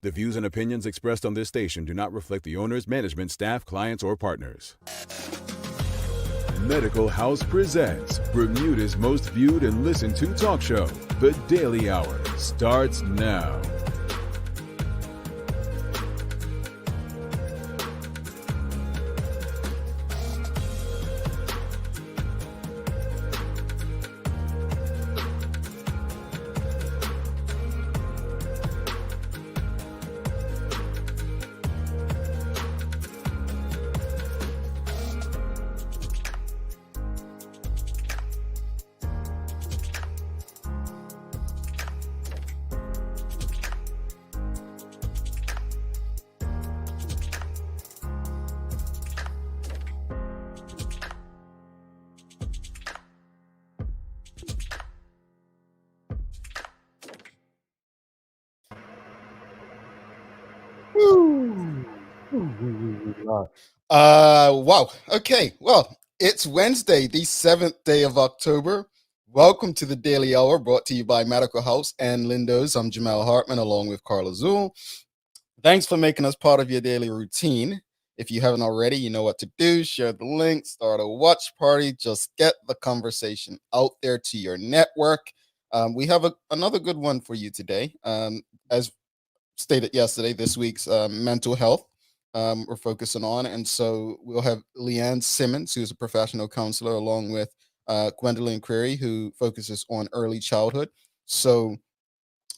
The views and opinions expressed on this station do not reflect the owners, management, staff, clients, or partners. Medical House presents Bermuda's most viewed and listened to talk show. The Daily Hour starts now. Wow. Okay. Well, it's Wednesday, the 7th day of October. Welcome to the Daily Hour, brought to you by Medical House and Lindo's. I'm Jamal Hartman, along with Carla Zool. Thanks for making us part of your daily routine. If you haven't already, you know what to do. Share the link, start a watch party. Just get the conversation out there to your network. We have another good one for you today. As stated yesterday, this week's mental health we're focusing on. And so we'll have LeeAnn Simmons, who's a professional counselor, along with Gwendolyn Query, who focuses on early childhood. So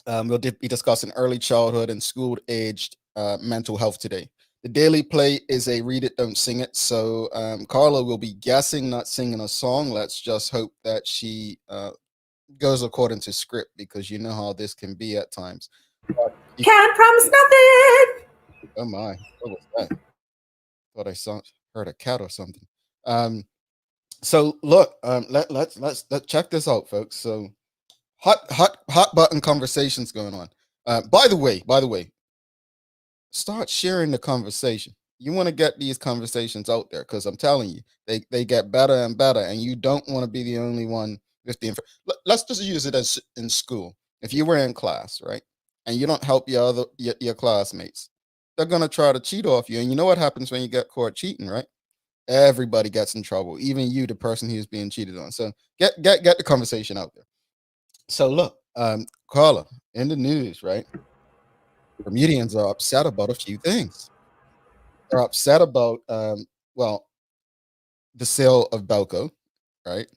we'll be discussing early childhood and school-aged mental health today. The daily play is a read it, don't sing it. So Carla will be guessing, not singing a song. Let's just hope that she goes according to script, because you know how this can be at times. Can't promise nothing. Oh my, what was that? Thought I heard a cat or something. So look, let's check this out, folks. So hot button conversations going on. By the way, start sharing the conversation. You want to get these conversations out there, because I'm telling you, they get better and better, and you don't want to be the only one with the info. Let's just use it as in school. If you were in class, right, and you don't help your classmates, they're gonna try to cheat off you, and you know what happens when you get caught cheating, right? Everybody gets in trouble, even you, the person who's being cheated on. So get the conversation out there. So look, Carla, in the news, right? Bermudians are upset about a few things. They're upset about the sale of Belco, right?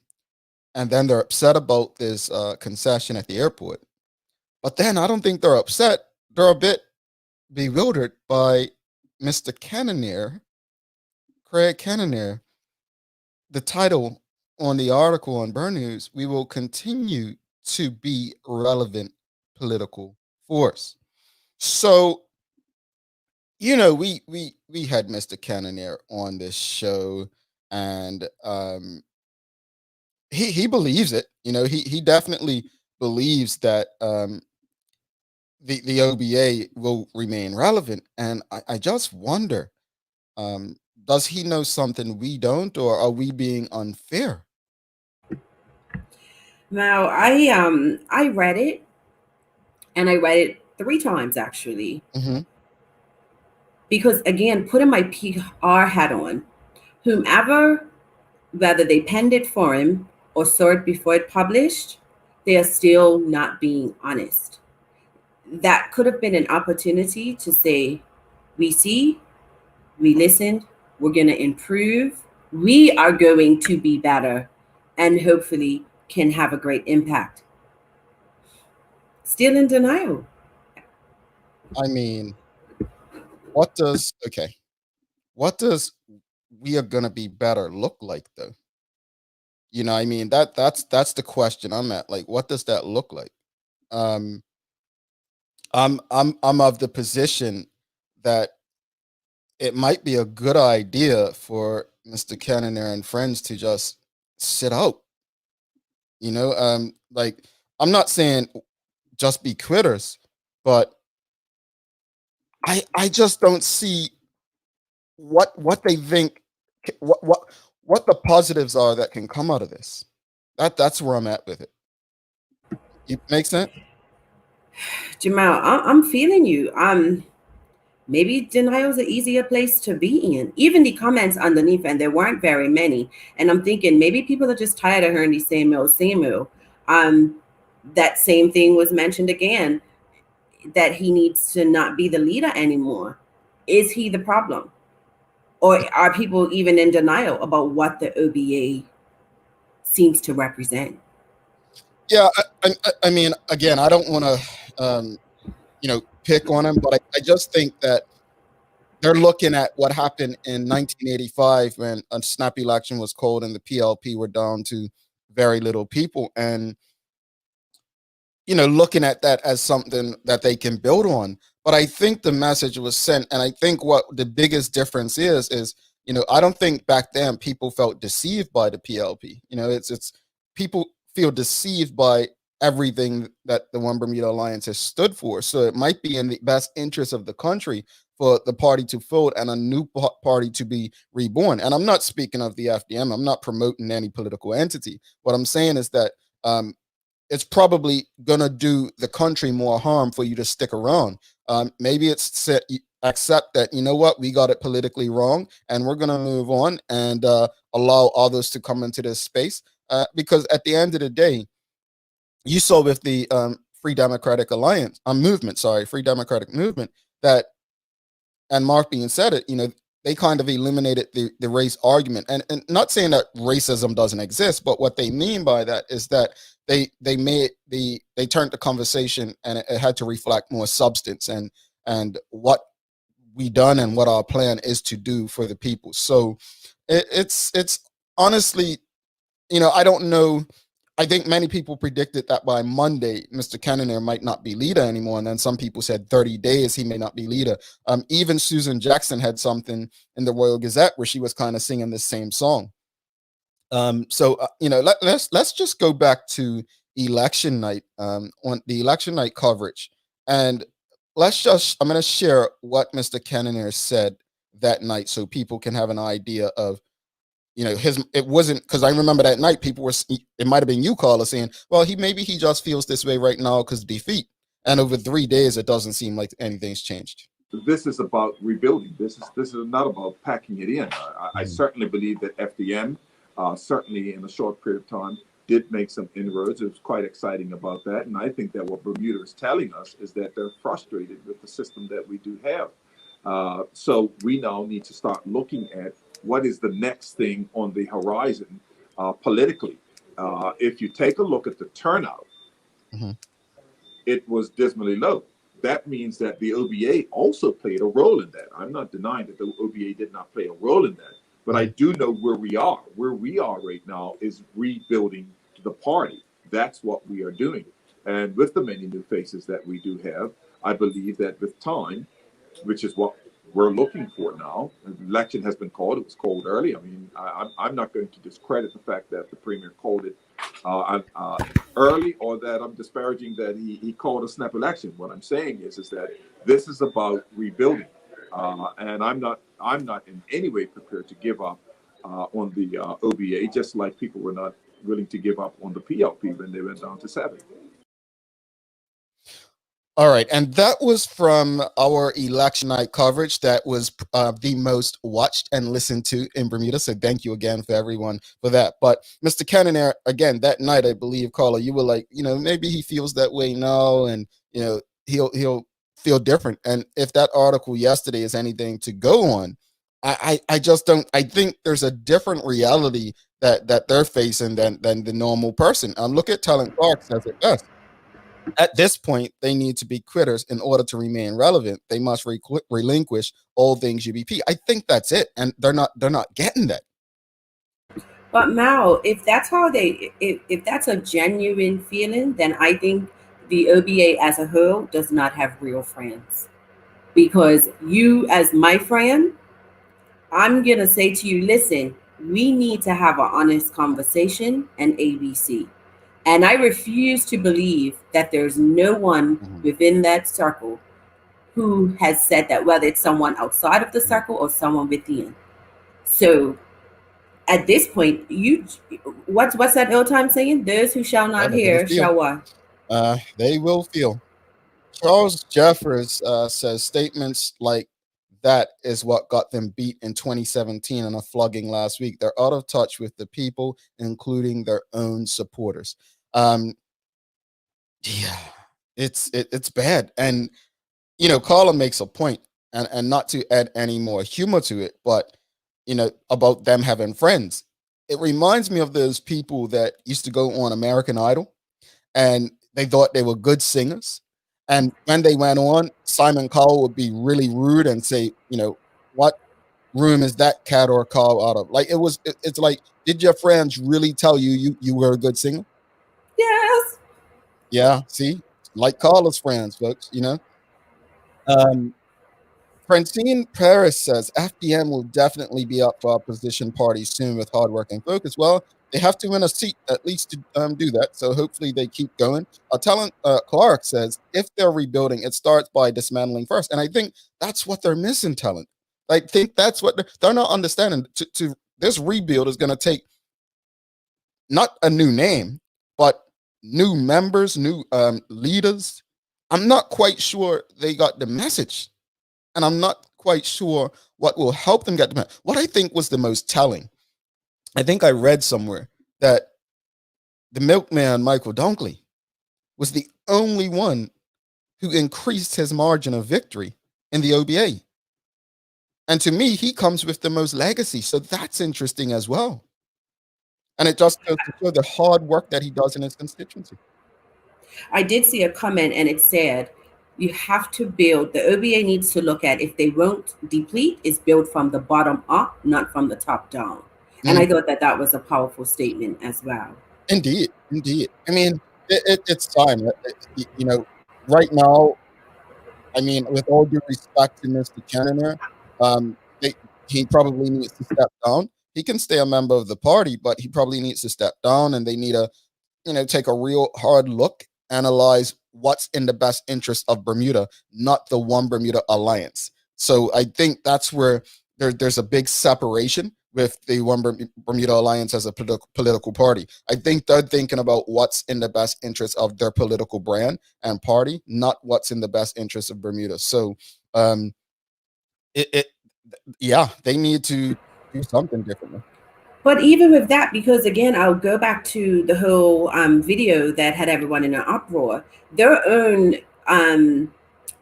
And then they're upset about this concession at the airport. But then I don't think they're upset. They're a bit bewildered by Mr. Craig Cannonier. The title on the article on Burn News: "We will continue to be relevant political force." So, you know, we had Mr. Cannonier on this show, and he believes it. You know, he definitely believes that the OBA will remain relevant. And I just wonder, does he know something we don't, or are we being unfair? Now, I read it, and I read it 3 times actually, because again, putting my PR hat on, whomever, whether they penned it for him or saw it before it published, they are still not being honest. That could have been an opportunity to say, we see, we listened, we're going to improve, we are going to be better, and hopefully can have a great impact. Still in denial. I mean, what does "we are gonna be better" look like, though? You know, I mean, that's the question I'm at. Like, what does that look like? Um, I'm of the position that it might be a good idea for Mr. Cannonier and friends to just sit out. You know, like, I'm not saying just be quitters, but I just don't see what they think, what the positives are that can come out of this. That's where I'm at with it. It makes sense. Jamal, I'm feeling you. Maybe denial is an easier place to be in. Even the comments underneath, and there weren't very many. And I'm thinking maybe people are just tired of hearing the same old. Um, that same thing was mentioned again, that he needs to not be the leader anymore. Is he the problem? Or are people even in denial about what the OBA seems to represent? Yeah, I mean, again, I don't want to, pick on him, but I just think that they're looking at what happened in 1985 when a snap election was called and the PLP were down to very little people, and looking at that as something that they can build on. But I think the message was sent, and I think what the biggest difference is, I don't think back then people felt deceived by the PLP. It's people feel deceived by everything that the One Bermuda Alliance has stood for. So it might be in the best interest of the country for the party to fold and a new party to be reborn. And I'm not speaking of the FDM. I'm not promoting any political entity. What I'm saying is that it's probably going to do the country more harm for you to stick around. Maybe it's accept that, you know what, we got it politically wrong and we're going to move on and allow others to come into this space. Because at the end of the day, you saw with the Free Democratic Alliance, Free Democratic Movement, that, and Mark being said it, they kind of eliminated the race argument. And not saying that racism doesn't exist, but what they mean by that is that they turned the conversation and it had to reflect more substance and what we done and what our plan is to do for the people. So it's honestly, I don't know. I think many people predicted that by Monday, Mr. Kenner might not be leader anymore. And then some people said 30 days he may not be leader. Even Susan Jackson had something in the Royal Gazette where she was kind of singing the same song. Let's just go back to election night, on the election night coverage. And I'm going to share what Mr. Kenner said that night so people can have an idea of, it wasn't, because I remember that night people were, it might have been you, Carla, saying, well, maybe he just feels this way right now because defeat. And over 3 days, it doesn't seem like anything's changed. This is about rebuilding. This is not about packing it in. I certainly believe that FDM, certainly in a short period of time, did make some inroads. It was quite exciting about that. And I think that what Bermuda is telling us is that they're frustrated with the system that we do have. So we now need to start looking at what is the next thing on the horizon politically. If you take a look at the turnout, it was dismally low. That means that the OBA also played a role in that. I'm not denying that the OBA did not play a role in that, but I do know where we are. Where we are right now is rebuilding the party. That's what we are doing. And with the many new faces that we do have, I believe that with time, which is what we're looking for now. The election has been called. It was called early. I mean, I'm not going to discredit the fact that the premier called it early, or that I'm disparaging that he called a snap election. What I'm saying is that this is about rebuilding, and I'm not in any way prepared to give up on the OBA, just like people were not willing to give up on the PLP when they went down to 7. All right, and that was from our election night coverage. That was the most watched and listened to in Bermuda. So thank you again for everyone for that. But Mr. Cannonair, again, that night, I believe, Carla, you were like, maybe he feels that way now, and he'll feel different. And if that article yesterday is anything to go on, I just don't. I think there's a different reality that they're facing than the normal person. Look at Talent Clark says it best. At this point, they need to be quitters in order to remain relevant. They must relinquish all things UBP. I think that's it, and they're not getting that. But Mal, if that's how if that's a genuine feeling, then I think the OBA as a whole does not have real friends. Because you, as my friend, I'm gonna say to you, listen, we need to have an honest conversation and ABC. And I refuse to believe that there's no one within that circle who has said that, whether it's someone outside of the circle or someone within. So at this point, what's that old time saying? Those who shall not hear shall what? They will feel. Charles Jeffers says statements like that is what got them beat in 2017 in a flogging last week. They're out of touch with the people, including their own supporters. Um, yeah, it's bad. And Carla makes a point, and not to add any more humor to it, but about them having friends. It reminds me of those people that used to go on American Idol and they thought they were good singers. And when they went on, Simon Cowell would be really rude and say, what room is that cat or cow out of? Like it's like, did your friends really tell you were a good singer? Yes. Yeah, see, like Carla's friends, folks. Um, Francine Paris says FDM will definitely be up for opposition party soon with hard work and focus. Well, they have to win a seat at least to do that. So hopefully they keep going. Talent Clark says if they're rebuilding, it starts by dismantling first, and I think that's what they're missing. Talent, I think that's what they're not understanding. To this rebuild is going to take not a new name, but new members, new leaders. I'm not quite sure they got the message, and I'm not quite sure what will help them get the message. What I think was the most telling, I think I read somewhere that the milkman Michael Dunkley was the only one who increased his margin of victory in the OBA. And to me, he comes with the most legacy. So that's interesting as well. And it just goes to show the hard work that he does in his constituency. I did see a comment and it said, you have to build, the OBA needs to look at if they won't deplete, is build from the bottom up, not from the top down. And I thought that was a powerful statement as well. Indeed, indeed. I mean, it's time. Right now, I mean, with all due respect to Mr. Kenner, he probably needs to step down. He can stay a member of the party, but he probably needs to step down, and they need to, take a real hard look, analyze what's in the best interest of Bermuda, not the One Bermuda Alliance. So I think that's where there's a big separation with the One Bermuda Alliance as a political party. I think they're thinking about what's in the best interest of their political brand and party, not what's in the best interest of Bermuda. So, yeah, they need to do something differently. But even with that, because again, I'll go back to the whole video that had everyone in an uproar. Their own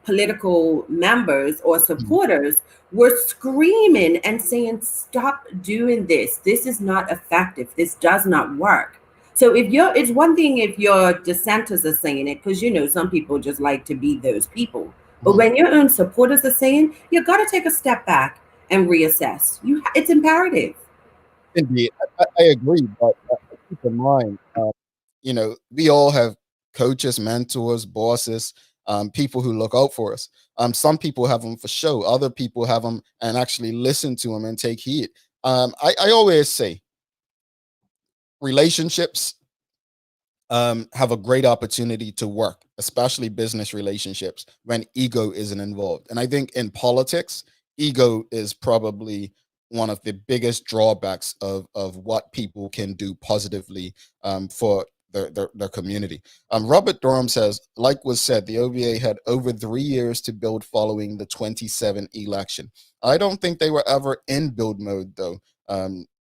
political members or supporters were screaming and saying, stop doing this. This is not effective. This does not work. So it's one thing if your dissenters are saying it, because some people just like to be those people. But when your own supporters are saying, you got to take a step back and reassess. It's imperative. Indeed, I agree, but keep in mind, we all have coaches, mentors, bosses, people who look out for us. Some people have them for show. Other people have them and actually listen to them and take heed. I always say relationships have a great opportunity to work, especially business relationships, when ego isn't involved. And I think in politics, ego is probably one of the biggest drawbacks of what people can do positively for their community. Robert Durham says, like was said, the OVA had over 3 years to build following the 27 election. I don't think they were ever in build mode, though.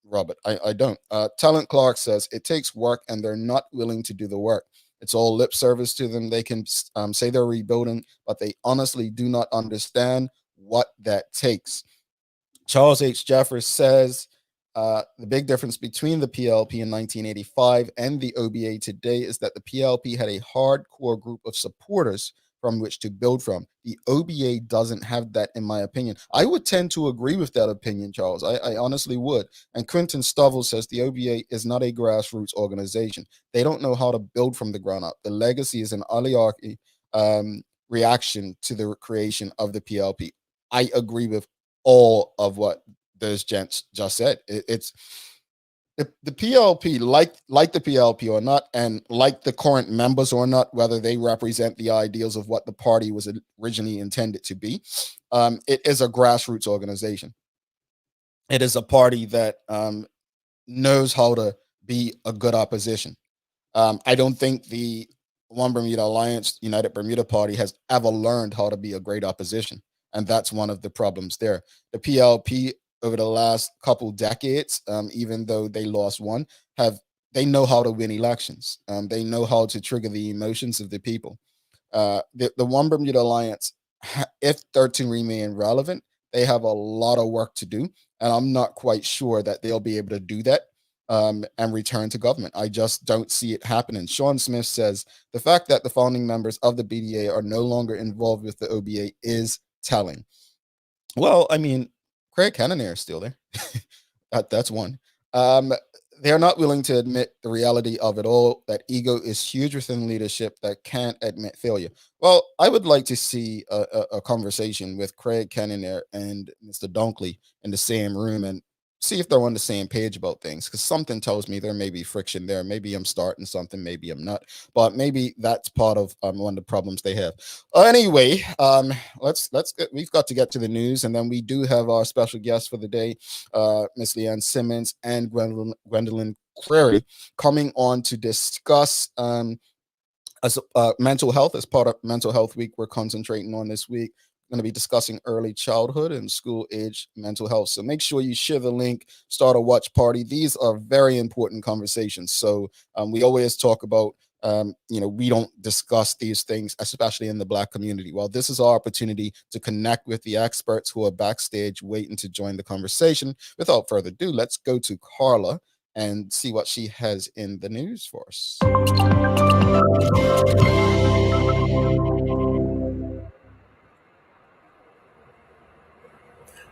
Robert, I don't. Talent Clark says it takes work and they're not willing to do the work. It's all lip service to them. They can say they're rebuilding, but they honestly do not understand what that takes. Charles H. Jeffers says the big difference between the PLP in 1985 and the OBA today is that the PLP had a hardcore group of supporters from which to build from. The OBA doesn't have that, in my opinion. I would tend to agree with that opinion, Charles. I honestly would. And Quentin Stovall says the OBA is not a grassroots organization. They don't know how to build from the ground up. The legacy is an oligarchy reaction to the creation of the PLP. I agree with all of what those gents just said. It's the PLP, like the PLP or not, and like the current members or not, whether they represent the ideals of what the party was originally intended to be, it is a grassroots organization. It is a party that knows how to be a good opposition. I don't think the One Bermuda Alliance, United Bermuda Party, has ever learned how to be a great opposition. And that's one of the problems there. The PLP over the last couple decades, even though they lost one, they know how to win elections. They know how to trigger the emotions of the people. The One Bermuda Alliance, if 13 remain relevant, they have a lot of work to do. And I'm not quite sure that they'll be able to do that and return to government. I just don't see it happening. Sean Smith says the fact that the founding members of the BDA are no longer involved with the OBA is telling. Well, I mean, Craig Cannonier is still there. That's one. They're not willing to admit the reality of it all, that ego is huge within leadership that can't admit failure. Well, I would like to see a conversation with Craig Cannonier and Mr. Dunkley in the same room and see if they're on the same page about things, because something tells me there may be friction there. Maybe I'm starting something, maybe I'm not, but maybe that's part of one of the problems they have. Anyway, we've got to get to the news, and then we do have our special guest for the day, Miss LeeAnn Simmons and Gwendolyn Query, coming on to discuss mental health. As part of Mental Health Week, we're concentrating on this week. Going to be discussing early childhood and school age mental health. So make sure you share the link, start a watch party. These are very important conversations. So we always talk about, we don't discuss these things, especially in the Black community. Well, this is our opportunity to connect with the experts who are backstage waiting to join the conversation. Without further ado, let's go to Carla and see what she has in the news for us.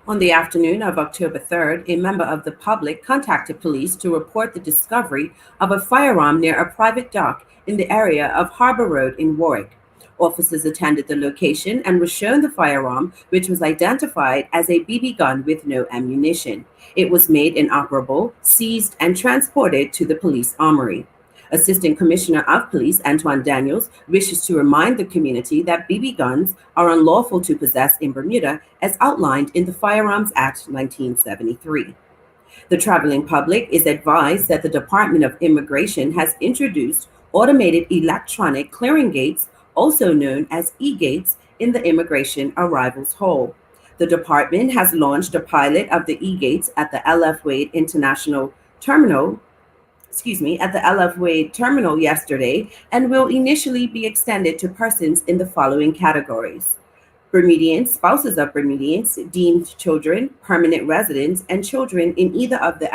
On the afternoon of October 3rd, a member of the public contacted police to report the discovery of a firearm near a private dock in the area of Harbor Road in Warwick. Officers attended the location and were shown the firearm, which was identified as a BB gun with no ammunition. It was made inoperable, seized, and transported to the police armory. Assistant Commissioner of Police Antoine Daniels wishes to remind the community that BB guns are unlawful to possess in Bermuda as outlined in the Firearms Act 1973. The traveling public is advised that the Department of Immigration has introduced automated electronic clearing gates, also known as e-gates, in the immigration arrivals hall. The department has launched a pilot of the e-gates at the LF Wade International Terminal at the LF Wade terminal yesterday, and will initially be extended to persons in the following categories: Bermudians, spouses of Bermudians, deemed children, permanent residents, and children in either of the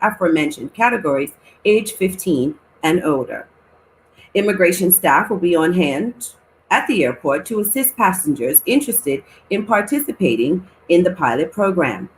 aforementioned categories, age 15 and older. Immigration staff will be on hand at the airport to assist passengers interested in participating in the pilot program.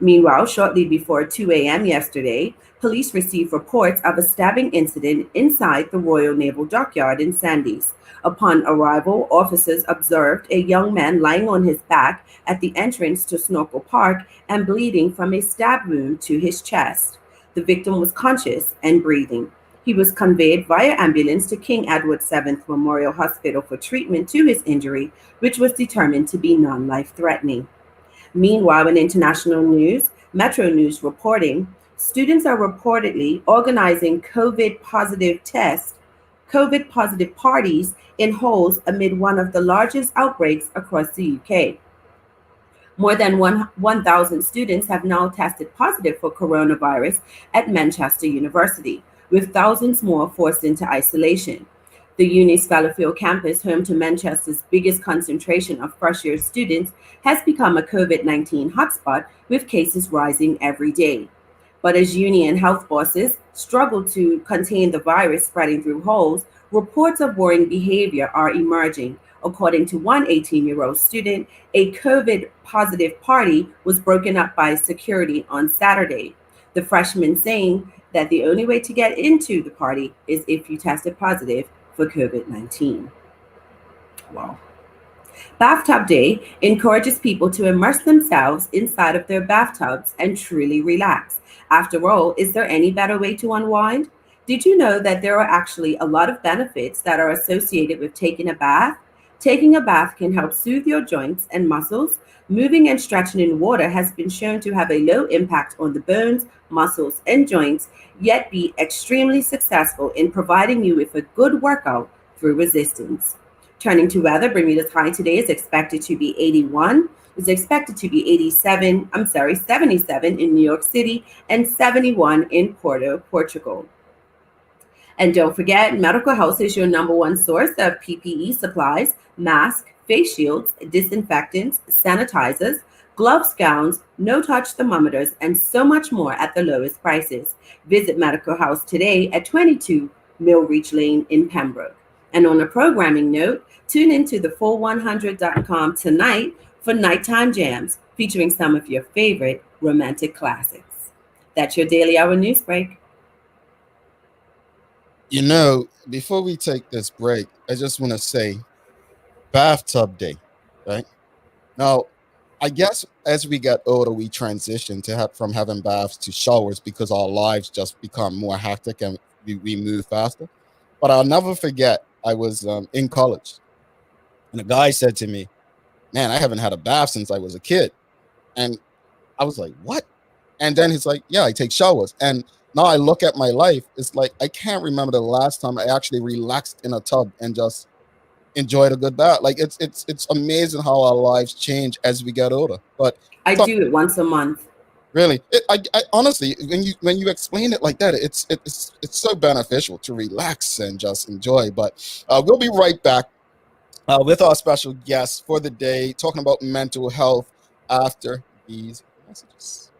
Meanwhile, shortly before 2 a.m. yesterday, police received reports of a stabbing incident inside the Royal Naval Dockyard in Sandys. Upon arrival, officers observed a young man lying on his back at the entrance to Snorkel Park and bleeding from a stab wound to his chest. The victim was conscious and breathing. He was conveyed via ambulance to King Edward VII Memorial Hospital for treatment to his injury, which was determined to be non-life-threatening. Meanwhile, in international news, Metro News reporting, students are reportedly organizing COVID positive parties in halls amid one of the largest outbreaks across the UK. More than 1,000 students have now tested positive for coronavirus at Manchester University, with thousands more forced into isolation. The uni's Fallowfield campus, home to Manchester's biggest concentration of first-year students, has become a COVID-19 hotspot, with cases rising every day. But as uni and health bosses struggle to contain the virus spreading through halls, reports of worrying behavior are emerging. According to one 18-year-old student, a COVID-positive party was broken up by security on Saturday. The freshman saying that the only way to get into the party is if you tested positive for COVID-19. Wow. Bathtub Day encourages people to immerse themselves inside of their bathtubs and truly relax. After all, is there any better way to unwind? Did you know that there are actually a lot of benefits that are associated with taking a bath? Taking a bath can help soothe your joints and muscles. Moving and stretching in water has been shown to have a low impact on the bones, muscles, and joints, yet be extremely successful in providing you with a good workout through resistance. Turning to weather, Bermuda's high today is expected to be 81, is expected to be 77 in New York City and 71 in Porto, Portugal. And don't forget, Medical House is your number one source of PPE supplies, masks, face shields, disinfectants, sanitizers, gloves, gowns, no-touch thermometers, and so much more at the lowest prices. Visit Medical House today at 22 Millreach Lane in Pembroke. And on a programming note, tune into the full100.com tonight for Nighttime Jams, featuring some of your favorite romantic classics. That's your Daily Hour news break. You know, before we take this break, I just want to say bathtub day, right? Now, I guess as we get older, we transition from having baths to showers because our lives just become more hectic and we move faster. But I'll never forget, I was in college and a guy said to me, "Man, I haven't had a bath since I was a kid." And I was like, "What?" And then he's like, "Yeah, I take showers." And now I look at my life, it's like I can't remember the last time I actually relaxed in a tub and just enjoyed a good bath. Like it's amazing how our lives change as we get older. But I do it once a month. Really, I honestly, when you explain it like that, it's so beneficial to relax and just enjoy. But we'll be right back with our special guest for the day, talking about mental health after these messages.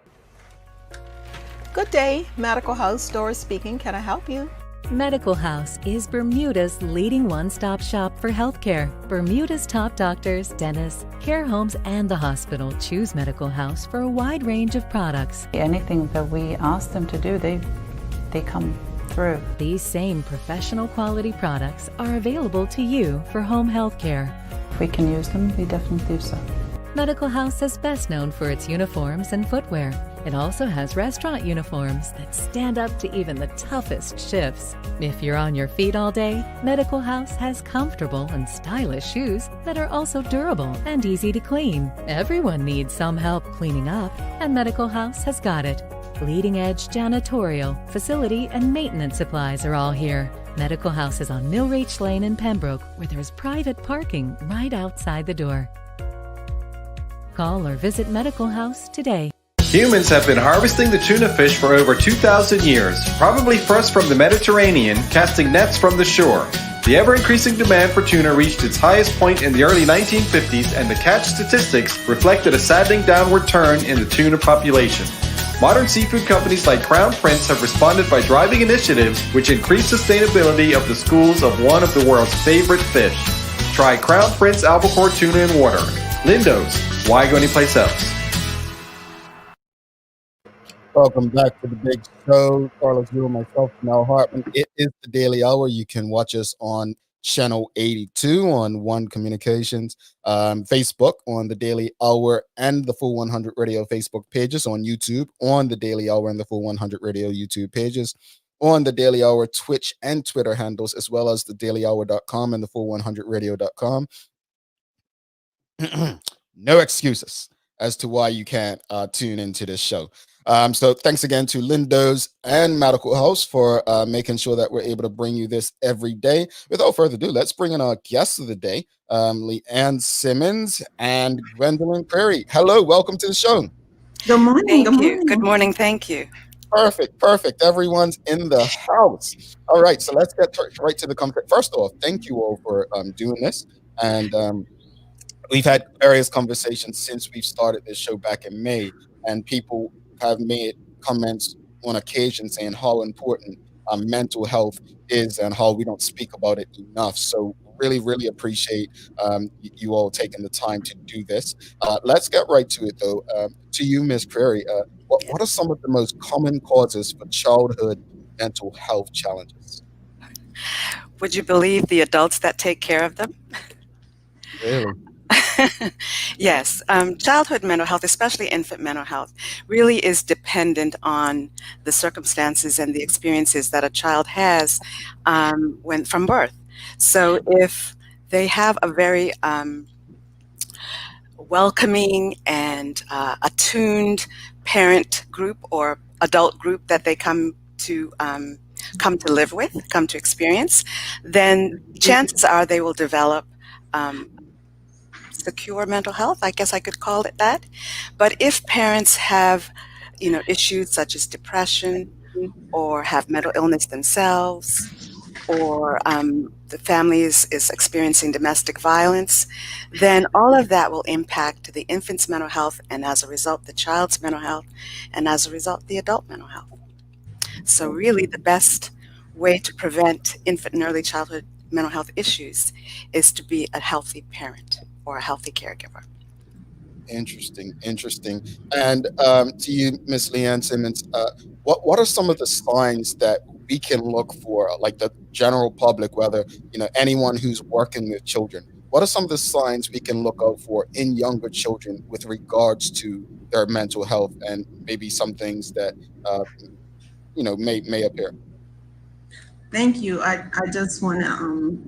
Good day, Medical House, Doris speaking. Can I help you? Medical House is Bermuda's leading one-stop shop for healthcare. Bermuda's top doctors, dentists, care homes, and the hospital choose Medical House for a wide range of products. Anything that we ask them to do, they come through. These same professional quality products are available to you for home healthcare. If we can use them, we definitely do so. Medical House is best known for its uniforms and footwear. It also has restaurant uniforms that stand up to even the toughest shifts. If you're on your feet all day, Medical House has comfortable and stylish shoes that are also durable and easy to clean. Everyone needs some help cleaning up, and Medical House has got it. Leading-edge janitorial, facility, and maintenance supplies are all here. Medical House is on Millreach Lane in Pembroke, where there's private parking right outside the door. Call or visit Medical House today. Humans have been harvesting the tuna fish for over 2,000 years, probably first from the Mediterranean, casting nets from the shore. The ever-increasing demand for tuna reached its highest point in the early 1950s, and the catch statistics reflected a saddening downward turn in the tuna population. Modern seafood companies like Crown Prince have responded by driving initiatives which increase sustainability of the schools of one of the world's favorite fish. Try Crown Prince albacore tuna in water. Lindo's, why go anyplace else? Welcome back to the big show. Carlos Yu, myself, Mel Hartman. It is the Daily Hour. You can watch us on channel 82 on One Communications, Facebook on the Daily Hour and the Full 100 Radio Facebook pages, on YouTube on the Daily Hour and the Full 100 Radio YouTube pages, on the Daily Hour Twitch and Twitter handles, as well as the dailyhour.com and the full100radio.com. No excuses as to why you can't tune into this show. So thanks again to Lindo's and Medical House for making sure that we're able to bring you this every day. Without further ado, let's bring in our guests of the day, LeeAnn Simmons and Gwendolyn Prairie. Hello, welcome to the show. Good morning. Thank Good you. morning. Good morning. Thank you. Perfect. Everyone's in the house. All right, so let's get right to the content. First off, thank you all for doing this. And we've had various conversations since we've started this show back in May, and people have made comments on occasion saying how important mental health is and how we don't speak about it enough. So really appreciate you all taking the time to do this. Let's get right to it, though. To you, Ms. Prairie, what are some of the most common causes for childhood mental health challenges? Would you believe the adults that take care of them? Really? Yes. Childhood mental health, especially infant mental health, really is dependent on the circumstances and the experiences that a child has from birth. So if they have a very welcoming and attuned parent group or adult group that they come to live with, come to experience, then chances are they will develop secure mental health. I guess I could call it that. But if parents have, issues such as depression or have mental illness themselves, or the family is experiencing domestic violence, then all of that will impact the infant's mental health, and as a result, the child's mental health, and as a result, the adult mental health. So really the best way to prevent infant and early childhood mental health issues is to be a healthy parent or a healthy caregiver. Interesting. And to you, Miss LeeAnn Simmons, what are some of the signs that we can look for, like the general public, whether anyone who's working with children? What are some of the signs we can look out for in younger children with regards to their mental health, and maybe some things that may appear? Thank you. I just want to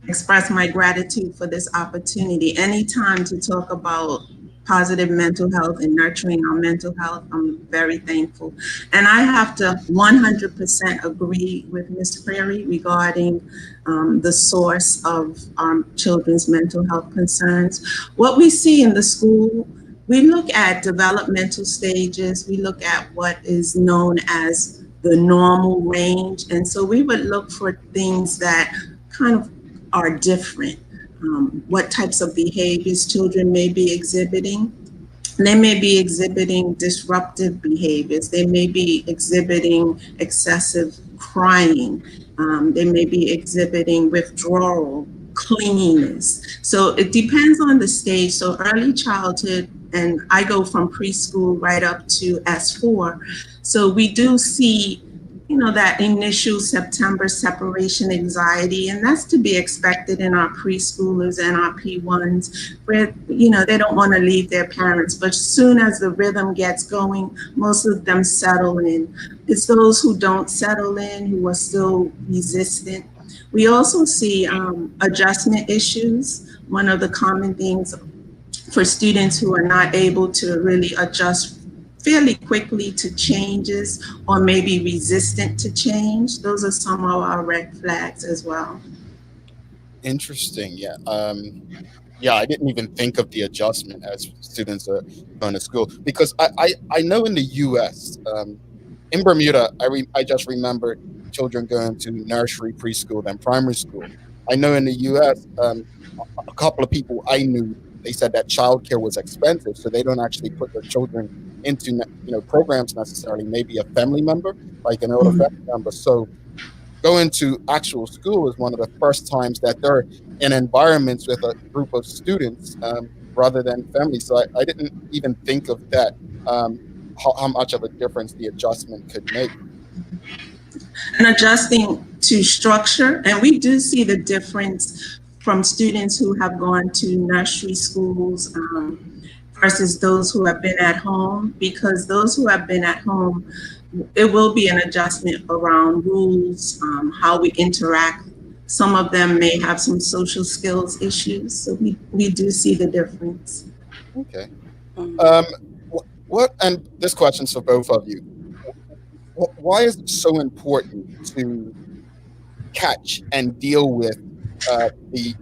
express my gratitude for this opportunity. Anytime to talk about positive mental health and nurturing our mental health, I'm very thankful. And I have to 100% agree with Ms. Prairie regarding the source of our children's mental health concerns. What we see in the school, we look at developmental stages, we look at what is known as the normal range. And so we would look for things that kind of are different. What types of behaviors children may be exhibiting. They may be exhibiting disruptive behaviors. They may be exhibiting excessive crying. They may be exhibiting withdrawal, clinginess. So it depends on the stage. So early childhood, and I go from preschool right up to S4. So we do see, that initial September separation anxiety, and that's to be expected in our preschoolers and our P1s, where, they don't want to leave their parents, but soon as the rhythm gets going, most of them settle in. It's those who don't settle in, who are still resistant. We also see adjustment issues. One of the common things for students who are not able to really adjust fairly quickly to changes, or maybe resistant to change. Those are some of our red flags as well. Interesting. Yeah. I didn't even think of the adjustment as students are going to school, because I know in the U.S., in Bermuda, I just remembered children going to nursery, preschool, then primary school. I know in the U.S., a couple of people I knew, they said that childcare was expensive, so they don't actually put their children into programs necessarily. Maybe a family member, like an older family member. So going to actual school is one of the first times that they're in environments with a group of students rather than family. So I didn't even think of that, how much of a difference the adjustment could make. And adjusting to structure, and we do see the difference from students who have gone to nursery schools versus those who have been at home, because those who have been at home, it will be an adjustment around rules, how we interact. Some of them may have some social skills issues, so we do see the difference. Okay. And this question's for both of you. Why is it so important to catch and deal with the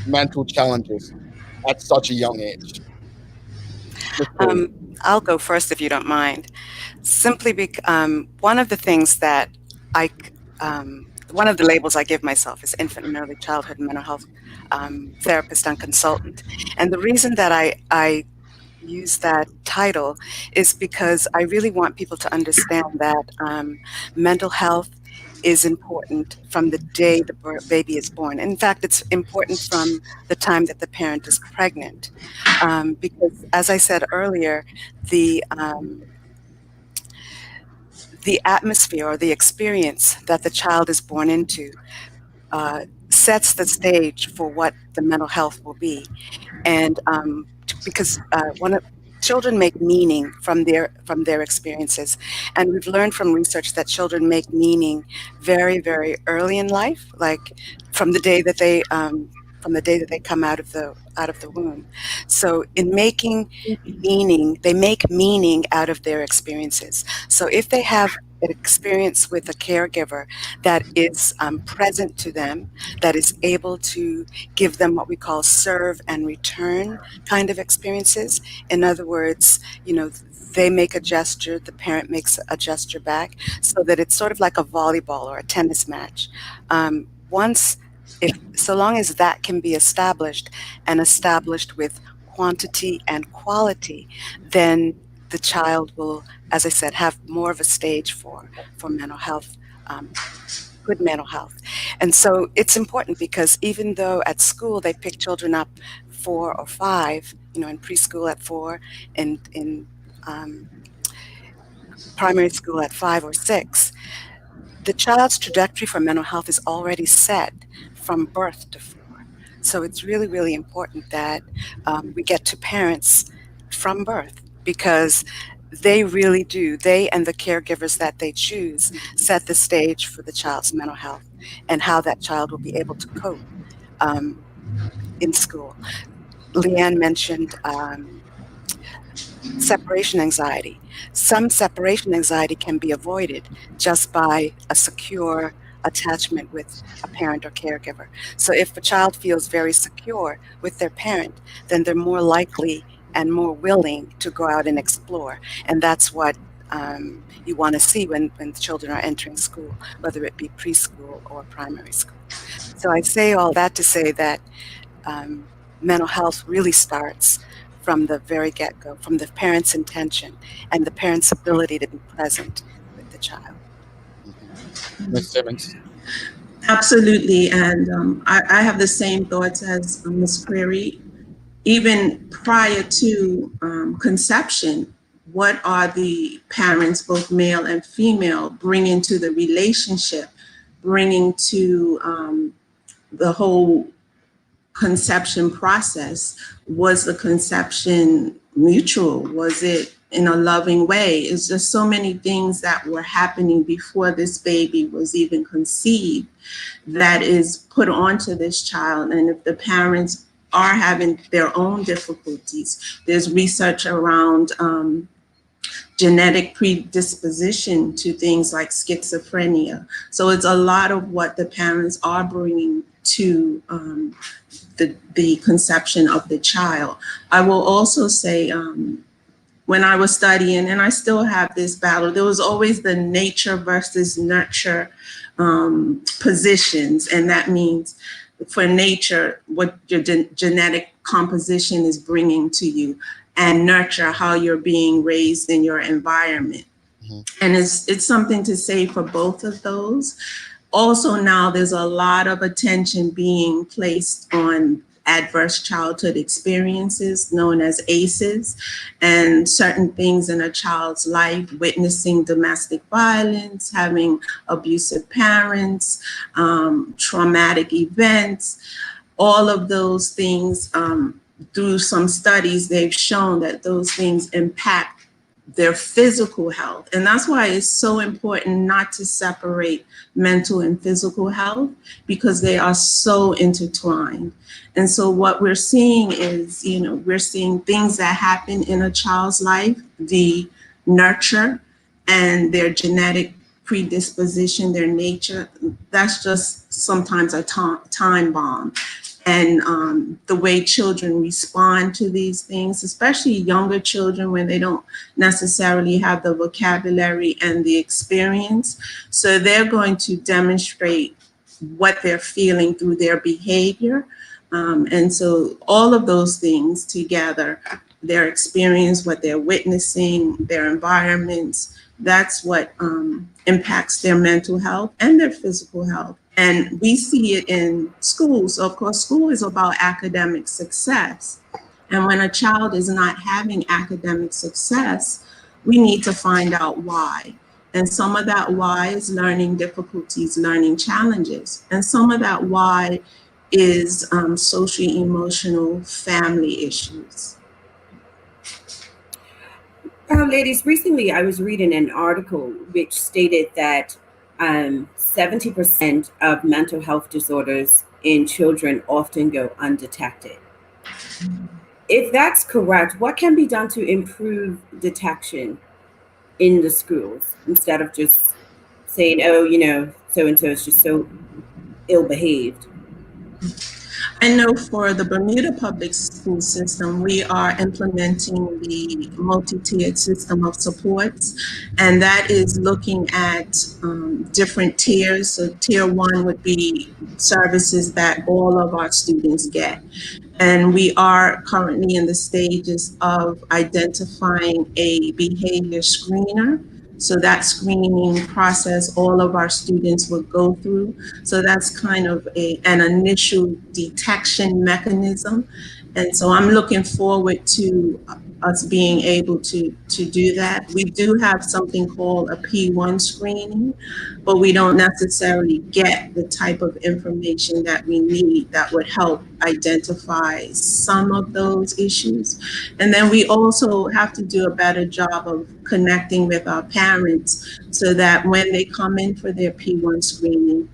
mental challenges at such a young age? I'll go first if you don't mind. Simply because one of the things that one of the labels I give myself is infant and early childhood mental health therapist and consultant. And the reason that I use that title is because I really want people to understand that mental health is important from the day the baby is born. In fact, it's important from the time that the parent is pregnant. Because as I said earlier, the atmosphere or the experience that the child is born into sets the stage for what the mental health will be. And because children make meaning from their experiences, and we've learned from research that children make meaning very, very early in life, like from the day that they from the day that they come out of the womb. So in making meaning, they make meaning out of their experiences. So if they have an experience with a caregiver that is present to them, that is able to give them what we call serve and return kind of experiences. In other words, they make a gesture, the parent makes a gesture back, so that it's sort of like a volleyball or a tennis match. So long as that can be established, and established with quantity and quality, then the child will, as I said, have more of a stage for mental health, good mental health. And so it's important, because even though at school they pick children up 4 or 5, in preschool at 4, and in primary school at 5 or 6, the child's trajectory for mental health is already set from birth to 4. So it's really, really important that we get to parents from birth, because they really do, they and the caregivers that they choose, set the stage for the child's mental health and how that child will be able to cope in school. LeeAnn mentioned separation anxiety. Some separation anxiety can be avoided just by a secure attachment with a parent or caregiver. So if a child feels very secure with their parent, then they're more likely and more willing to go out and explore. And that's what you want to see when children are entering school, whether it be preschool or primary school. So I say all that to say that mental health really starts from the very get-go, from the parent's intention and the parent's ability to be present with the child. Ms. Simmons? Absolutely, and I have the same thoughts as Ms. Query. Even prior to conception, what are the parents, both male and female, bringing to the relationship, bringing to the whole conception process? Was the conception mutual? Was it in a loving way? It's just so many things that were happening before this baby was even conceived that is put onto this child. And if the parents are having their own difficulties, there's research around genetic predisposition to things like schizophrenia. So it's a lot of what the parents are bringing to the conception of the child. I will also say, when I was studying, and I still have this battle, there was always the nature versus nurture positions. And that means for nature, what your genetic composition is bringing to you, and nurture, how you're being raised in your environment. And it's something to say for both of those. Also now there's a lot of attention being placed on adverse childhood experiences known as ACEs, and certain things in a child's life, witnessing domestic violence, having abusive parents, traumatic events, all of those things. Through some studies, they've shown that those things impact their physical health. And that's why it's so important not to separate mental and physical health, because they are so intertwined. And so what we're seeing is, we're seeing things that happen in a child's life, the nurture and their genetic predisposition, their nature, that's just sometimes a time bomb. And the way children respond to these things, especially younger children when they don't necessarily have the vocabulary and the experience. So they're going to demonstrate what they're feeling through their behavior. And so all of those things together, their experience, what they're witnessing, their environments, that's what impacts their mental health and their physical health. And we see it in schools. So of course, school is about academic success. And when a child is not having academic success, we need to find out why. And some of that why is learning difficulties, learning challenges. And some of that why is socio-emotional family issues. Ladies, recently I was reading an article which stated that 70% of mental health disorders in children often go undetected. If that's correct, what can be done to improve detection in the schools instead of just saying, oh, so and so is just so ill behaved? I know for the Bermuda public school system, we are implementing the multi-tiered system of supports, and that is looking at different tiers. So tier 1 would be services that all of our students get. And we are currently in the stages of identifying a behavior screener. So that screening process all of our students will go through. So that's kind of an initial detection mechanism. And so I'm looking forward to us being able to do that. We do have something called a P1 screening, but we don't necessarily get the type of information that we need that would help identify some of those issues. And then we also have to do a better job of connecting with our parents so that when they come in for their P1 screening,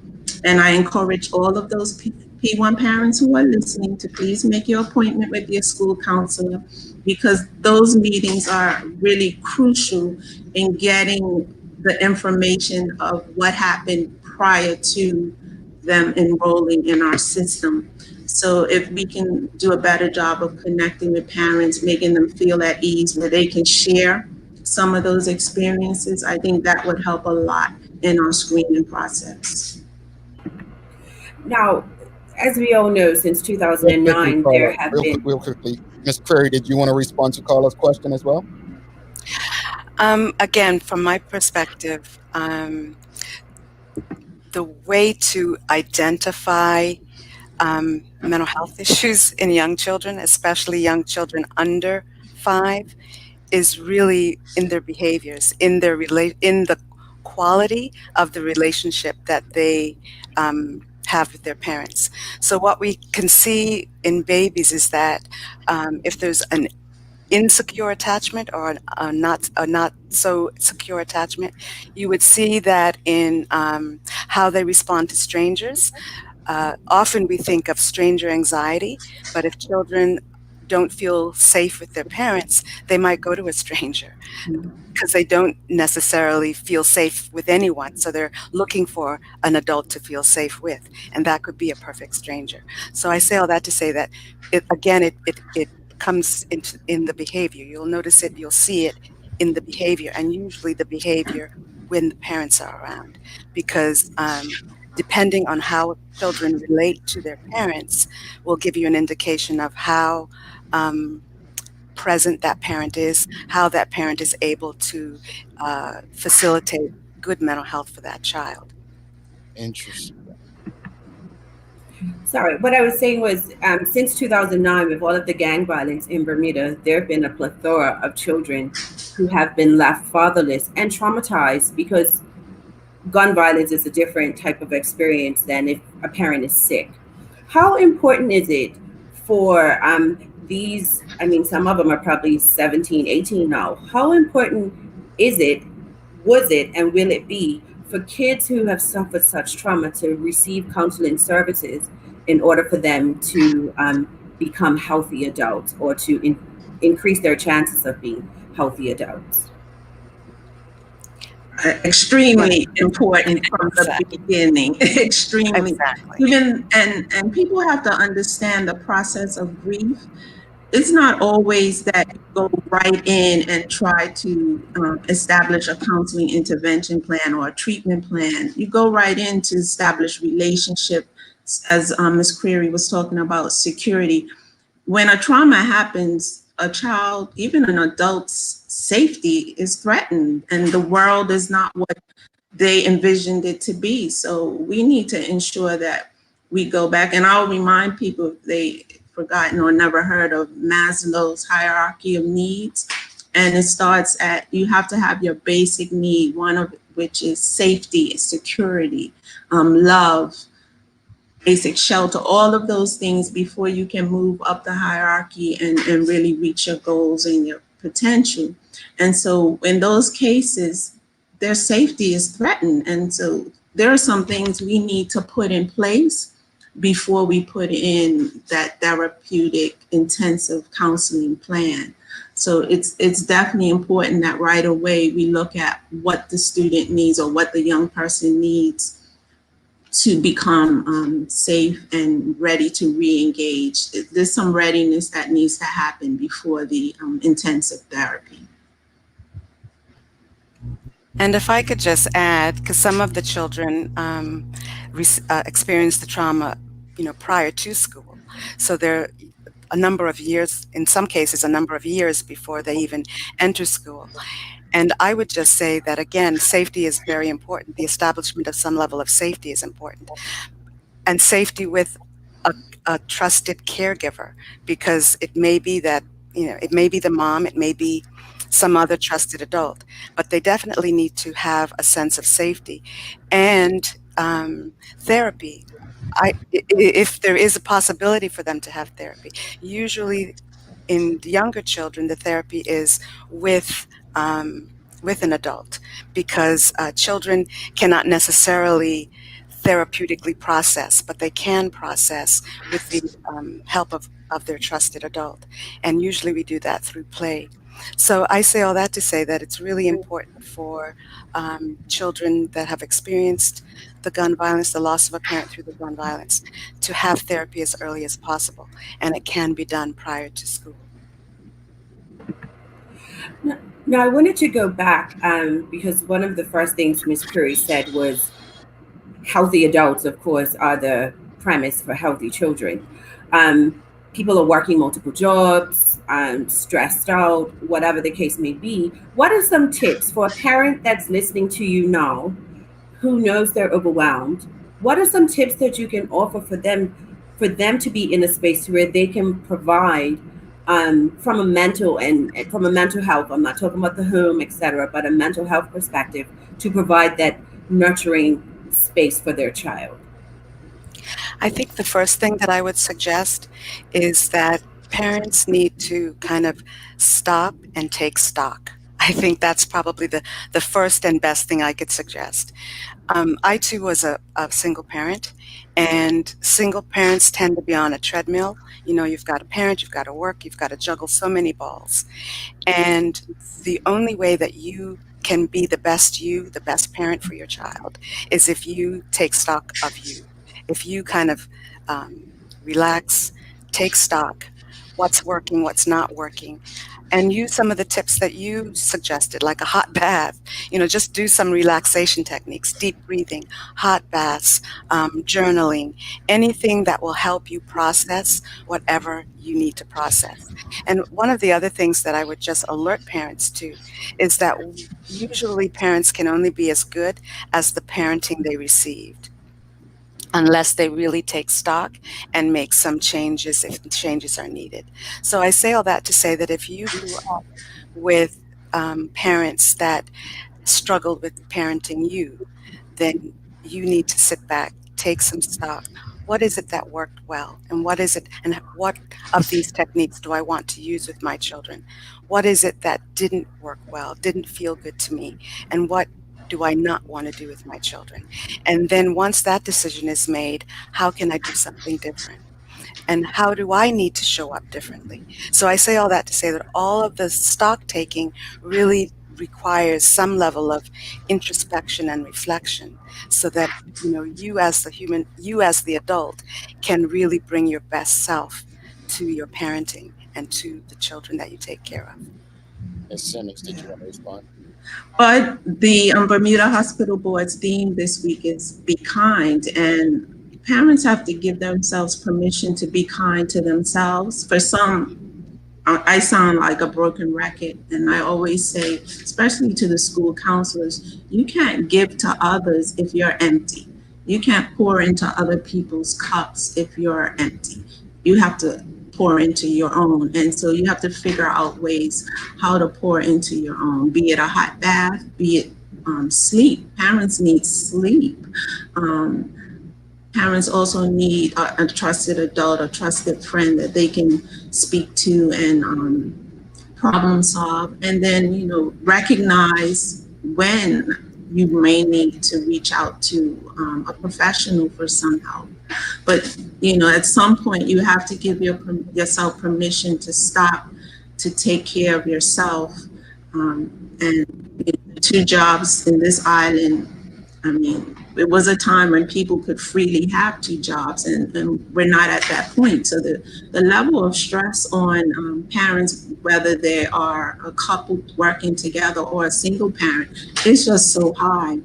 and I encourage all of those P1 parents who are listening to please make your appointment with your school counselor, because those meetings are really crucial in getting the information of what happened prior to them enrolling in our system. So if we can do a better job of connecting with parents, making them feel at ease where they can share some of those experiences, I think that would help a lot in our screening process. Now, as we all know, since 2009, there have been... Real quickly, Ms. Prairie, did you want to respond to Carla's question as well? Again, from my perspective, the way to identify mental health issues in young children, especially young children under 5, is really in their behaviors, in the quality of the relationship that they have with their parents. So what we can see in babies is that if there's an insecure attachment or a not so secure attachment, you would see that in how they respond to strangers. Often we think of stranger anxiety, but if children don't feel safe with their parents, they might go to a stranger because they don't necessarily feel safe with anyone. So they're looking for an adult to feel safe with, and that could be a perfect stranger. So I say all that to say that it comes in the behavior. You'll notice it, you'll see it in the behavior, and usually the behavior when the parents are around, because depending on how children relate to their parents will give you an indication of how present that parent is, how that parent is able to facilitate good mental health for that child. Interesting. Sorry, what I was saying was since 2009, with all of the gang violence in Bermuda, there have been a plethora of children who have been left fatherless and traumatized, because gun violence is a different type of experience than if a parent is sick. How important is it for these, I mean, some of them are probably 17, 18 now. How important was it, and will it be for kids who have suffered such trauma to receive counseling services in order for them to become healthy adults, or to increase their chances of being healthy adults? Extremely important from the beginning. Extremely. Even and people have to understand the process of grief. It's not always that you go right in and try to establish a counseling intervention plan or a treatment plan. You go right in to establish relationship, as Ms. Creary was talking about, security. When a trauma happens, a child, even an adult's safety is threatened, and the world is not what they envisioned it to be. So we need to ensure that we go back, and I'll remind people if they forgotten or never heard of Maslow's hierarchy of needs. And it starts at, you have to have your basic need, one of which is safety, security, love, basic shelter, all of those things before you can move up the hierarchy and really reach your goals and your potential. And so in those cases, their safety is threatened. And so there are some things we need to put in place before we put in that therapeutic intensive counseling plan. So it's definitely important that right away we look at what the student needs or what the young person needs to become safe and ready to re-engage. There's some readiness that needs to happen before the intensive therapy. And if I could just add, because some of the children experience the trauma, prior to school. So they're a number of years, in some cases, a number of years before they even enter school. And I would just say that, again, safety is very important. The establishment of some level of safety is important. And safety with a trusted caregiver, because it may be that, it may be the mom, it may be some other trusted adult, but they definitely need to have a sense of safety. And therapy, if there is a possibility for them to have therapy, usually in younger children, the therapy is with an adult, because children cannot necessarily therapeutically process, but they can process with the help of their trusted adult. And usually we do that through play. So I say all that to say that it's really important for children that have experienced the gun violence, the loss of a parent through the gun violence, to have therapy as early as possible. And it can be done prior to school. Now, I wanted to go back because one of the first things Ms. Curry said was healthy adults, of course, are the premise for healthy children. People are working multiple jobs, stressed out, whatever the case may be. What are some tips for a parent that's listening to you now who knows they're overwhelmed? What are some tips that you can offer for them to be in a space where they can provide from a mental health, I'm not talking about the home, etc., but a mental health perspective, to provide that nurturing space for their child? I think the first thing that I would suggest is that parents need to kind of stop and take stock. I think that's probably the first and best thing I could suggest. I too was a single parent, and single parents tend to be on a treadmill. You've got a parent, you've got to work, you've got to juggle so many balls. And the only way that you can be the best parent for your child, is if you take stock of you. If you kind of relax, take stock, what's working, what's not working, and use some of the tips that you suggested, like a hot bath. Just do some relaxation techniques, deep breathing, hot baths, journaling, anything that will help you process whatever you need to process. And one of the other things that I would just alert parents to is that usually parents can only be as good as the parenting they received, unless they really take stock and make some changes if changes are needed. So I say all that to say that if you grew up with parents that struggled with parenting you, then you need to sit back, take some stock. What is it that worked well? And what of these techniques do I want to use with my children? What is it that didn't work well, didn't feel good to me? And what do I not want to do with my children? And then once that decision is made, how can I do something different? And how do I need to show up differently? So I say all that to say that all of the stock taking really requires some level of introspection and reflection, so that you as the adult can really bring your best self to your parenting and to the children that you take care of. Ms. Simmons, did you want to respond? But the Bermuda Hospital Board's theme this week is Be Kind, and parents have to give themselves permission to be kind to themselves. For some, I sound like a broken record, and I always say, especially to the school counselors, you can't give to others if you're empty. You can't pour into other people's cups if you're empty. You have to pour into your own. And so you have to figure out ways how to pour into your own, be it a hot bath, be it sleep. Parents need sleep. Parents also need a trusted adult, a trusted friend that they can speak to and problem solve. And then, recognize when you may need to reach out to a professional for some help. But, at some point you have to give yourself permission to stop, to take care of yourself. And 2 jobs in this island, I mean, it was a time when people could freely have 2 jobs, and we're not at that point. So the level of stress on parents, whether they are a couple working together or a single parent, is just so high.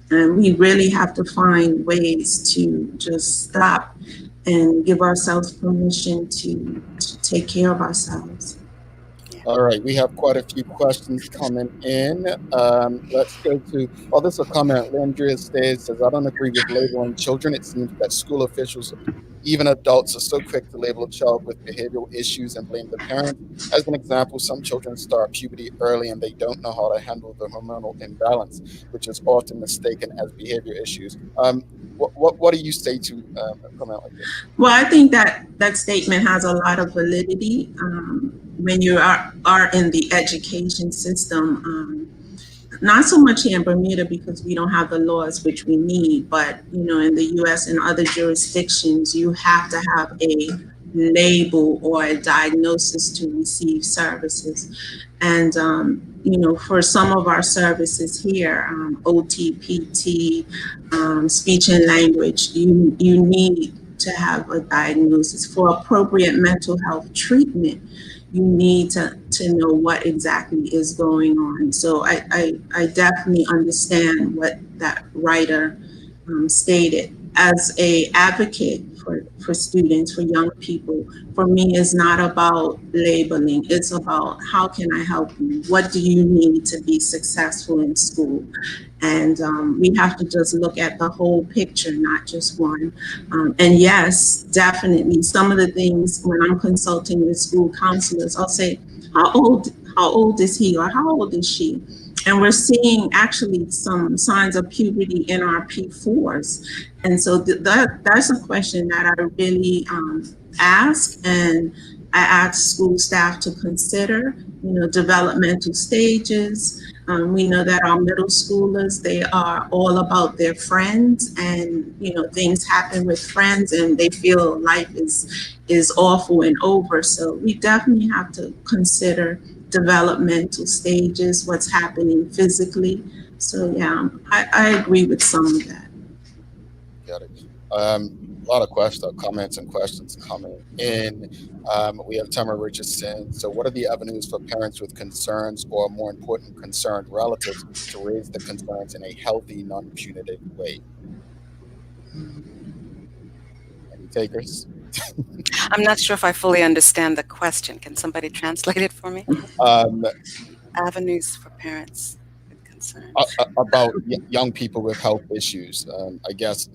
And we really have to find ways to just stop and give ourselves permission to take care of ourselves. All right, we have quite a few questions coming in. Let's go to, this is a comment. Landria says, I don't agree with labeling children. It seems that school officials, even adults, are so quick to label a child with behavioral issues and blame the parent. As an example, some children start puberty early and they don't know how to handle the hormonal imbalance, which is often mistaken as behavior issues. What do you say to a comment like this? Well, I think that statement has a lot of validity. When you are in the education system, not so much here in Bermuda because we don't have the laws which we need, but in the U.S. and other jurisdictions, you have to have a label or a diagnosis to receive services. And for some of our services here, OT, PT, speech and language, you need to have a diagnosis. For appropriate mental health treatment, you need to know what exactly is going on. So I definitely understand what that writer stated. As a advocate for students, for young people, for me, it's not about labeling. It's about how can I help you? What do you need to be successful in school? And we have to just look at the whole picture, not just one. And yes, definitely, some of the things when I'm consulting with school counselors, I'll say, how old is he or how old is she? And we're seeing actually some signs of puberty in our P4s. And so that's a question that I really ask, and I ask school staff to consider, developmental stages. We know that our middle schoolers, they are all about their friends, and things happen with friends and they feel life is awful and over. So we definitely have to consider developmental stages, what's happening physically. So yeah, I agree with some of that. Got it. A lot of comments and questions coming in. We have Tamara Richardson. So what are the avenues for parents with concerns, or more important, concerned relatives, to raise the concerns in a healthy, non-punitive way? Any takers? I'm not sure if I fully understand the question. Can somebody translate it for me? Avenues for parents with concerns. About young people with health issues. I guess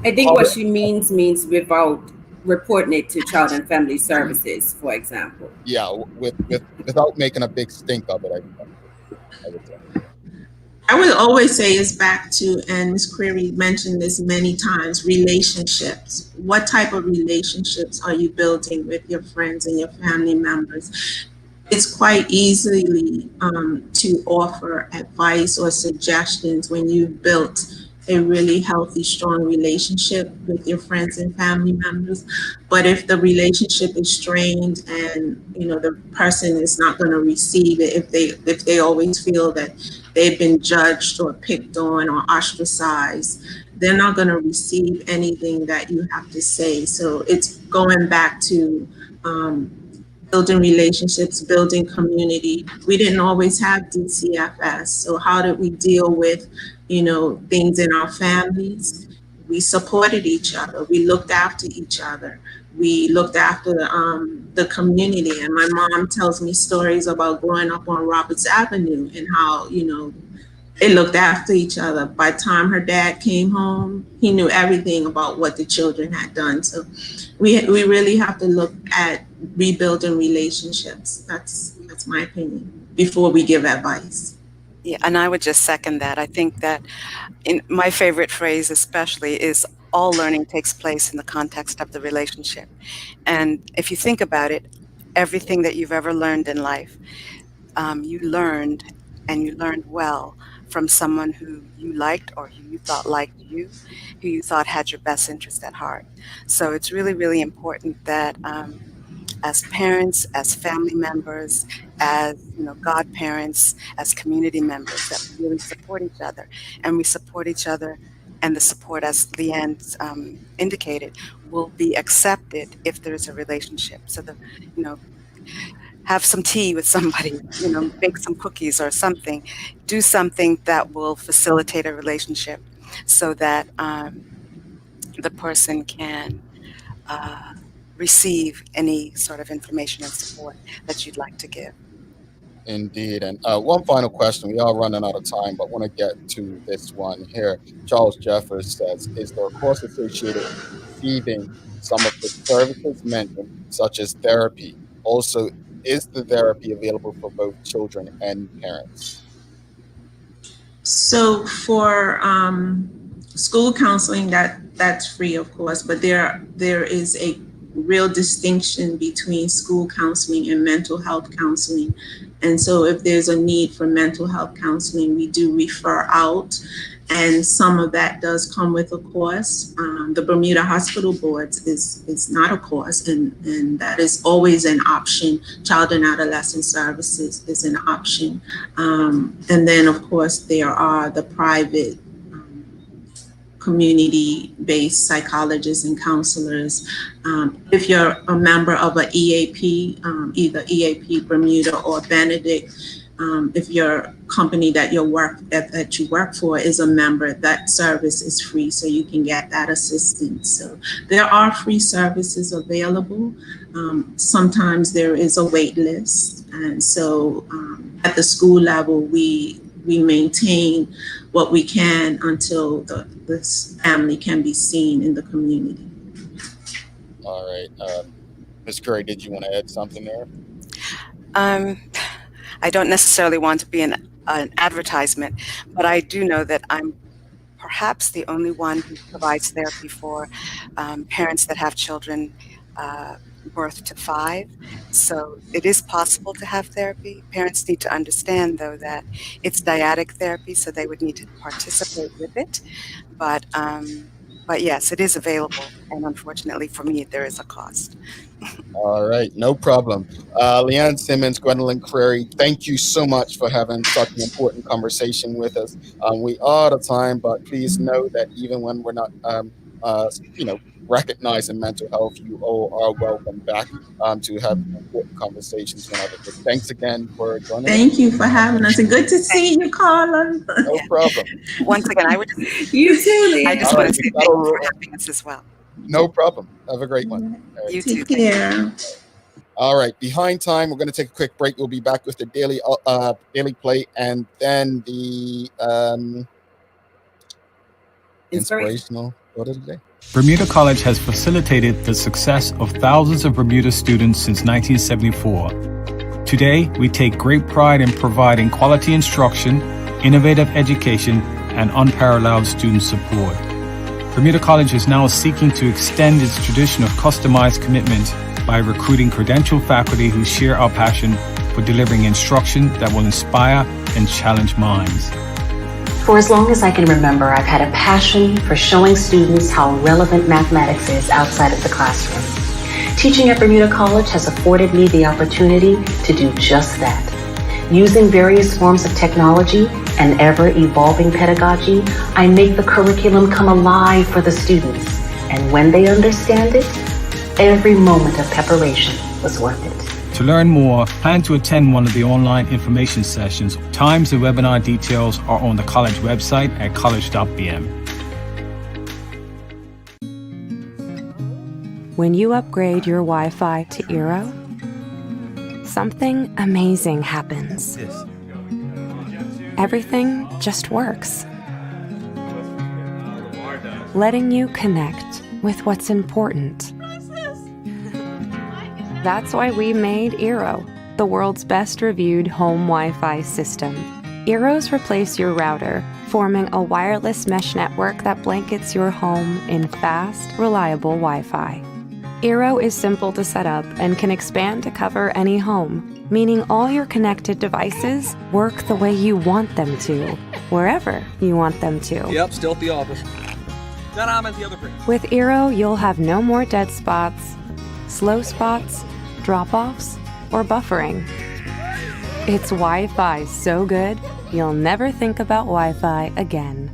I think what she means without reporting it to Child and Family Services, for example. Yeah, without making a big stink of it, I would say. I would always say it's back to, and Ms. Query mentioned this many times, relationships. What type of relationships are you building with your friends and your family members? It's quite easily to offer advice or suggestions when you've built a really healthy, strong relationship with your friends and family members. But if the relationship is strained and the person is not going to receive it, if they always feel that they've been judged or picked on or ostracized, they're not going to receive anything that you have to say. So it's going back to building relationships, building community. We didn't always have DCFS. So how did we deal with, things in our families? We supported each other. We looked after each other. We looked after the community. And my mom tells me stories about growing up on Roberts Avenue and how, they looked after each other. By the time her dad came home, he knew everything about what the children had done. So we really have to look at rebuilding relationships. That's my opinion, before we give advice. Yeah, and I would just second that. I think that my favorite phrase especially is all learning takes place in the context of the relationship. And if you think about it, everything that you've ever learned in life, you learned and you learned well from someone who you liked or who you thought liked you, who you thought had your best interest at heart. So it's really, really important that as parents, as family members, as godparents, as community members, that we really support each other, and we support each other, and the support, as LeeAnn indicated, will be accepted if there is a relationship. So have some tea with somebody, bake some cookies or something, do something that will facilitate a relationship, so that the person can receive any sort of information and support that you'd like to give. Indeed. And one final question. We are running out of time, but want to get to this one here. Charles Jeffers says, is there a cost associated with receiving some of the services mentioned, such as therapy? Also, is the therapy available for both children and parents? So for school counseling, that's free, of course, but there is a real distinction between school counseling and mental health counseling. And so if there's a need for mental health counseling, we do refer out, and some of that does come with a cost. The Bermuda Hospital Boards is not a cost, and that is always an option. Child and adolescent services is an option. And then, of course, there are the private community-based psychologists and counselors. If you're a member of an EAP, either EAP Bermuda or Benedict, if your company that you work for is a member, that service is free, so you can get that assistance. So there are free services available. Sometimes there is a wait list, and so at the school level, we maintain what we can until this family can be seen in the community. All right. Ms. Curry, did you want to add something there? I don't necessarily want to be an advertisement, but I do know that I'm perhaps the only one who provides therapy for parents that have children birth to 5. So it is possible to have therapy. Parents need to understand, though, that it's dyadic therapy, so they would need to participate with it. But yes, it is available, and unfortunately for me, there is a cost. All right, no problem. LeeAnn Simmons, Gwendolyn Crary, thank you so much for having such an important conversation with us. We are out of time, but please know that even when we're not, recognizing mental health, you all are welcome back to have important conversations whenever. But thanks again for joining us. Thank you for having us, and good to see you, Carla. No problem. Once again, I would you too, LeeAnn. I just want to say thank you for having us as well. No problem. Have a great one. Right. You too. Take care. All right, behind time, we're going to take a quick break. We'll be back with the daily play, and then the inspirational quote of the day. Bermuda College has facilitated the success of thousands of Bermuda students since 1974. Today, we take great pride in providing quality instruction, innovative education, and unparalleled student support. Bermuda College is now seeking to extend its tradition of customized commitment by recruiting credentialed faculty who share our passion for delivering instruction that will inspire and challenge minds. For as long as I can remember, I've had a passion for showing students how relevant mathematics is outside of the classroom. Teaching at Bermuda College has afforded me the opportunity to do just that. Using various forms of technology and ever-evolving pedagogy, I make the curriculum come alive for the students. And when they understand it, every moment of preparation was worth it. To learn more, plan to attend one of the online information sessions. Times and webinar details are on the college website at college.bm. When you upgrade your Wi-Fi to Eero, something amazing happens. Everything just works, letting you connect with what's important. That's why we made Eero, the world's best reviewed home Wi-Fi system. Eeros replace your router, forming a wireless mesh network that blankets your home in fast, reliable Wi-Fi. Eero is simple to set up and can expand to cover any home, meaning all your connected devices work the way you want them to, wherever you want them to. Yep, still at the office. No, I'm at the other place. With Eero, you'll have no more dead spots, slow spots, drop-offs, or buffering. It's Wi-Fi so good, you'll never think about Wi-Fi again.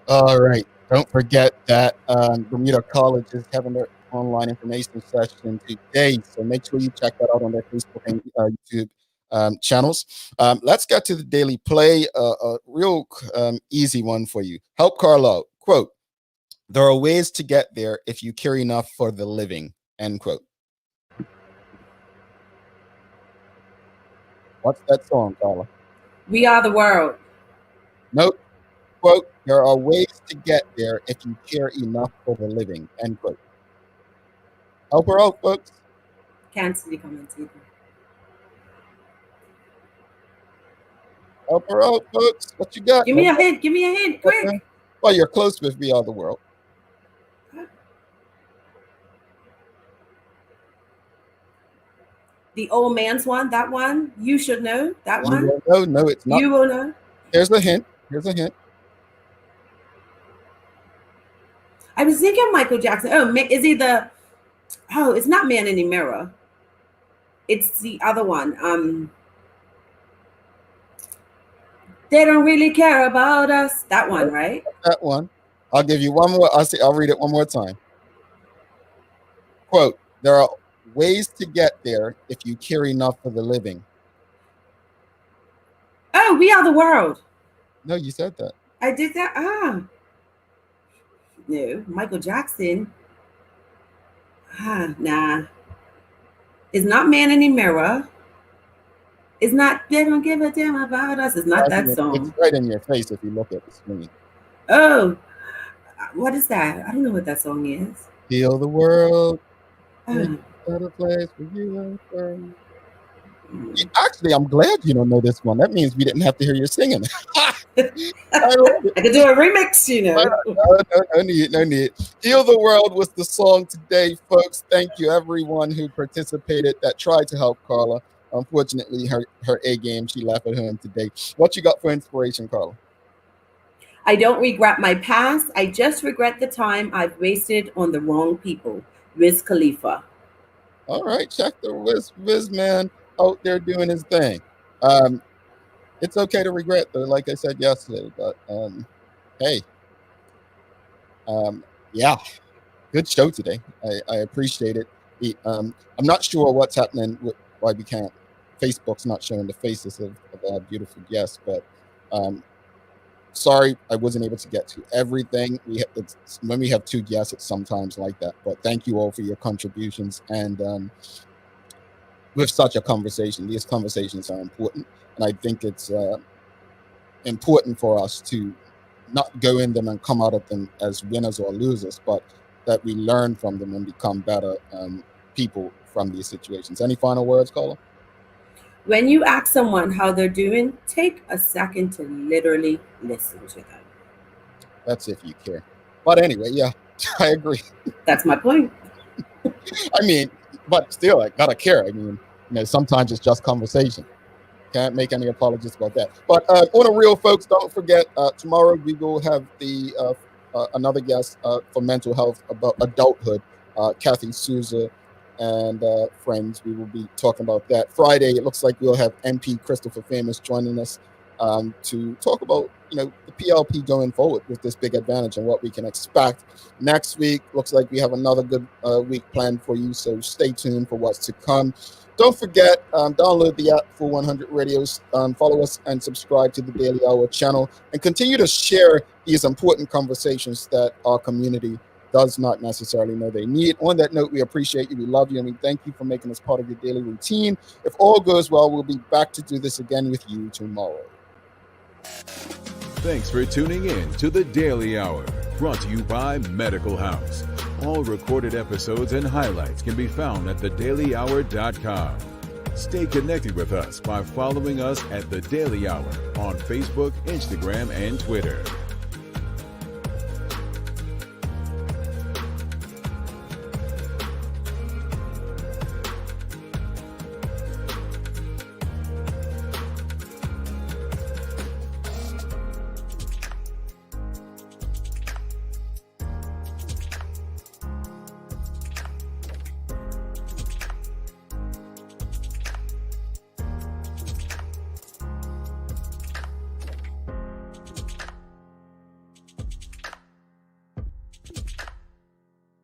All right. Don't forget that Bermuda College is having their online information session today. So make sure you check that out on their Facebook and YouTube channels. Let's get to the daily play. A real easy one for you. Help Carla out. Quote, there are ways to get there if you care enough for the living. End quote. What's that song, Carla? We Are the World. Nope. Quote, there are ways to get there if you care enough for the living. End quote. Help her out, folks. Can't see the comments either. Help her out, folks. What you got? Give me a hint. Give me a hint. Quick. Okay. Well, you're close with We Are the World. The old man's one. That one. You should know. That one. No, it's not. You will know. Here's a hint. Here's a hint. I was thinking Michael Jackson. Oh, is he the? Oh, it's not Man in the Mirror. It's the other one. They don't really care about us. That one, right? That one. I'll give you one more. I'll read it one more time. Quote, there are ways to get there if you care enough for the living. Oh, We Are the World. No, you said that. I did that. No, Michael Jackson. Nah. It's not Man in the Mirror. It's not They Don't Give a Damn About Us. It's not that song. It's right in your face if you look at the screen. Oh, what is that? I don't know what that song is. Heal the world. Oh. Better place for you and for me. Actually, I'm glad you don't know this one. That means we didn't have to hear you singing. I could do a remix, you know. No need. Heal the World was the song today, folks. Thank you, everyone who participated that tried to help Carla. Unfortunately, her A game, she left at home today. What you got for inspiration, Carla? I don't regret my past. I just regret the time I've wasted on the wrong people. Wiz Khalifa. All right, check the Wiz man out there doing his thing. It's okay to regret, though, like I said yesterday. But hey, yeah, good show today. I appreciate it. I'm not sure what's happening with why we can't. Facebook's not showing the faces of our beautiful guests, but sorry I wasn't able to get to everything. When we have two guests, it's sometimes like that. But thank you all for your contributions and. With such a conversation, these conversations are important, and I think it's important for us to not go in them and come out of them as winners or losers, but that we learn from them and become better people from these situations. Any final words, Carla? When you ask someone how they're doing, take a second to literally listen to them. That's if you care. But anyway, yeah, I agree. That's my point. I mean, but still, I gotta care. I mean, sometimes it's just conversation. Can't make any apologies about that. But on a real, folks, don't forget, tomorrow we will have the another guest for mental health about adulthood, Kathy Souza and friends. We will be talking about that. Friday, it looks like we'll have MP Christopher Famous joining us to talk about, the PLP going forward with this big advantage and what we can expect. Next week, looks like we have another good week planned for you, so stay tuned for what's to come. Don't forget, download the app for 100 Radios, follow us and subscribe to the Daily Hour channel, and continue to share these important conversations that our community does not necessarily know they need. On that note, we appreciate you, we love you, and we thank you for making us part of your daily routine. If all goes well, we'll be back to do this again with you tomorrow. Thanks for tuning in to the Daily Hour, brought to you by Medical House. All recorded episodes and highlights can be found at thedailyhour.com. Stay connected with us by following us at The Daily Hour on Facebook, Instagram, and Twitter.